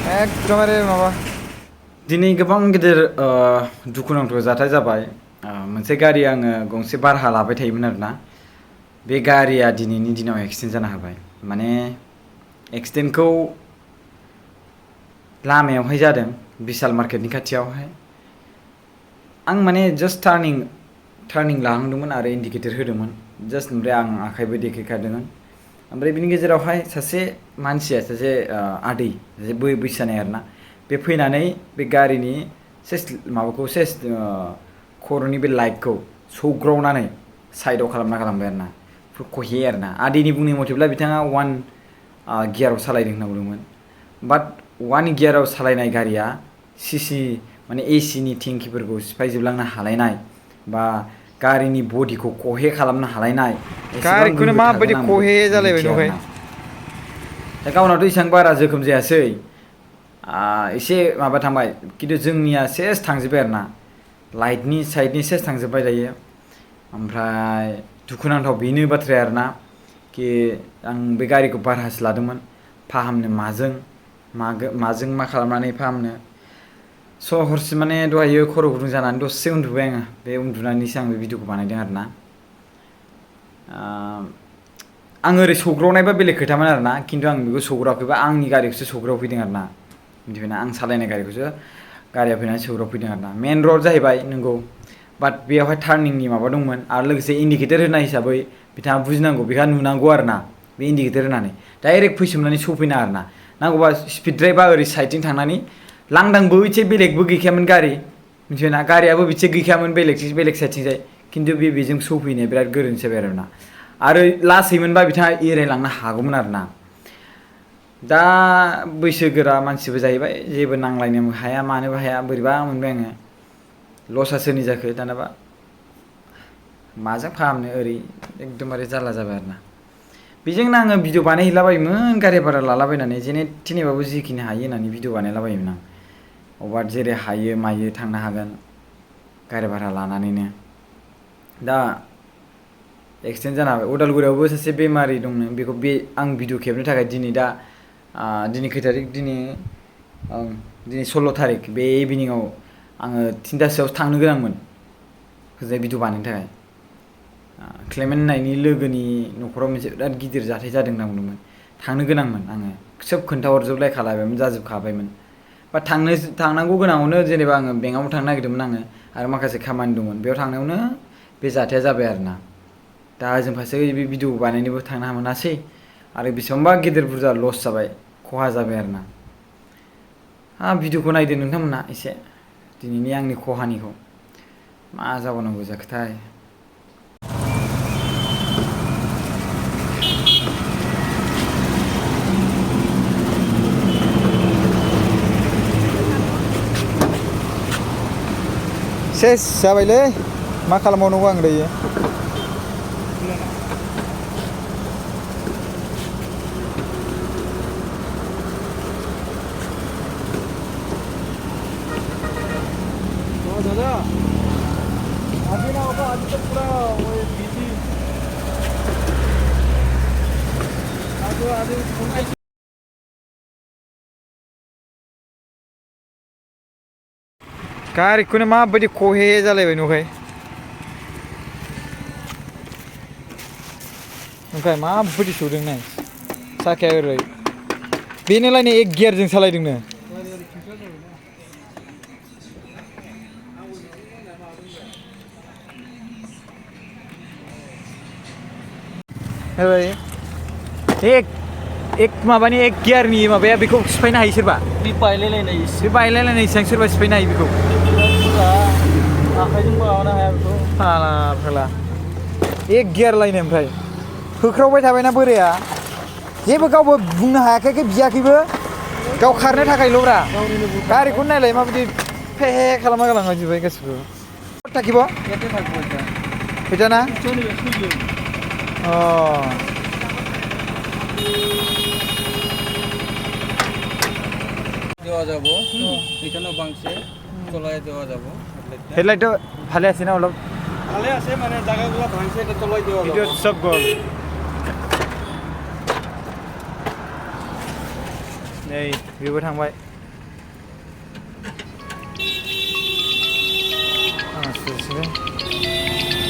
एकदमबारे माबा दिनै गोबां गिदिर दुखुनांथाव जाथाय जाबाय मोनसे गारि आङो गंसे भारा लाबाय थायोमोन आरोना बे गारिया दिनैनि दिनाव एक्सिडेन्ट जानो हाबाय माने एक्सिडेन्टखौ लामायावहाय जादों बिशाल मार्केटनि खाथियावहाय आं माने जास्ट टार्निं लाहांदोंमोन आरो इन्डिकेटर होदोंमोन जास्ट ओमफ्राय आं आखाइबो देखायखादोंमोन ओमफ्राय बिनि गेजेरावहाय सासे मानसिया सासे आदै सासे बैसो जानाय आरोना बे फैनानै बे गारिनि माबाखौ खर'नि बे लाइटखौ सौग्रावनानै साइडआव खालामबाय आरोना खहे आरोना आदैनि बुंनाय मथेब्ला बिथाङा वान गियाराव सालायदों होनना बुंदोंमोन बाट वान गियाराव सालायनाय गारिया माने एसिनि टेंकिफोरखौ सिफायजोबलांनो हालायनाय बा गारिनि बडिखौ खहे खालामनो हालायनाय गारिखौनो माबायदि खहे जालायबाय नुखाय दा गावनावथ' इसेबां बारा जोखोम जायासै एसे माबा थांबाय खिन्थु जोंनिया सेस थांजोब्बाय आरोना लाइटनि साइडनि सेस थांजोब्बाय दायो ओमफ्राय दुखुनांथाव बेनो बाथ्राया आरोना कि आं बे गारिखौ भारासो लादोंमोन फाहामनो माजों मा खालामनानै फाहामनो स' हरसे माने दहायो खर' गुदुं जानानै दसे उन्दुबाय आङो बे उन्दुनानैसो आं बे भिडिअखौ बानायदों आरोना आं ओरै सौग्रावनायबा बेलेग खोथामोन आरोना खिन्थु आं बेखौ सौग्रावाखैबा आंनि गारिखौसो सौग्रावफैदों आरोना मिथिबायना आं सालायनाय गारिखौसो गारिया फैनानै सौग्रावफैदों आरोना मेन रड जाहैबाय नंगौ बाट बेयावहाय टार्निंनि माबा दंमोन आरो लोगोसे इन्डिकेटर होनाय हिसाबै बिथाङा बुजिनांगौ बेहा नुनांगौ आरोना बे इन्डिकेटर होनानै डाइरेक्ट फैसोमनानै सौफैनाङा आरोना नांगौबा स्पिडद्रायबा ओरै साइडथिं थांनानै लांदांबो एसे बेलेगबो गैखायामोन गारि मिथिबायना गारियाबो बिसे गैखायामोन बेलेग साइडथिंजाय खिन्थु बेजों सौफैनाया बिराद गोरोन्थि जाबाय आरोना आरो लासैमोनबा बिथाङा एरायलांनो हागौमोन आरोना दा बैसोगोरा मानसिबो जाहैबाय जेबो नांलायनो हाया मानोबो हाया बोरैबा मोनबाय आङो लसआ सोरनि जाखो दानाबा माजों फाहामनो ओरै एकदमबारे जारला जाबाय आरोना बेजोंनो आङो भिडिअ बानायहैलाबायोमोन गारि भारा लालाबायनानै जेने थेनेबाबो जिखिनि हायो होननानै भिडिअ बानायलाबायोमोन आं अबा जेरै हायो मायो थांनो हागोन गारि भारा लानानैनो दा एक्सिडेन्ट जाना हाबाय उदालगुरियावबो सासे बेमारि दंनो बेखौ आं भिडिअ खेबनो थाखाय दिनै खै थारिख दिनै 16 थारिख बे इभिनिंआव आङो 3टासोआवसो थांनो गोनांमोन होजोंहाय भिडिअ बानायनो थाखाय क्लेमेन्ट होननायनि लोगोनि न'खराव मोनसे बिराद गिदिर जाथाय जादों होनना बुंदोंमोन थांनो गोनांमोन आङो सोब खोन्थाहरजोबलायखालायबायमोन जाजोबखाबायमोन बा थांनांगौ गोनाङावनो जेनेबा आङो बेंकआवबो थांनो नागिरदोंमोन आङो आरो माखासे खामानि दंमोन बेयाव थांनायावनो बे जाथाया जाबाय आरोना दा ओजों फारसे बे भिडिअ बानायनोबो थांनो मोनासै आरो बेसेबांबा गिदिर बुरजा लस जाबाय खहा जाबाय आरोना भिडिअखौ नायदो नोंथांमोना एसे दिनैनि आंनि खहानिखौ मा जाबावनांगौ जाखोथाय सेस जाबायलै मा खालामबावनांगौ आं दायो दादा अभी ना होगा अभी तो पूरा वो बिजी आज गारिखौनो माबायदि खहे जालायबाय नुखाय ओमफ्राय माबायदि सौदों नाय साखाया ओरै बेनोलाय नै एक गियारजों सालायदोंनो एक माबानि एक गियारनि माबाया बेखौ सिफायनो हायो सोरबा बे बायलायलायनाय सिगां सोरबा सिफायनो हायो बेखौ आखाइजों माबानो हाया बेखौ फाला एक गियार लायनो ओमफ्राय होख्रावबाय थाबायना बोराया जेबो गावबो बुंनो हायाखै बियाखैबो गाव खारनो थाखायल'ब्रा गारिखौनो नायलाय माबायदि फे खालामना गालांजोब्बाय गासिबो थाखिब फैथाना দেওয়া যাব এখানেও বাংছে তলায় দেওয়া যাব হেডলাইটটো ভালে আছে না অলপ ভালে আছে মানে জায়গাগুলো ভাঙছে এটা তলায় দেওয়া যাব সব গল এই বেबो थांबाय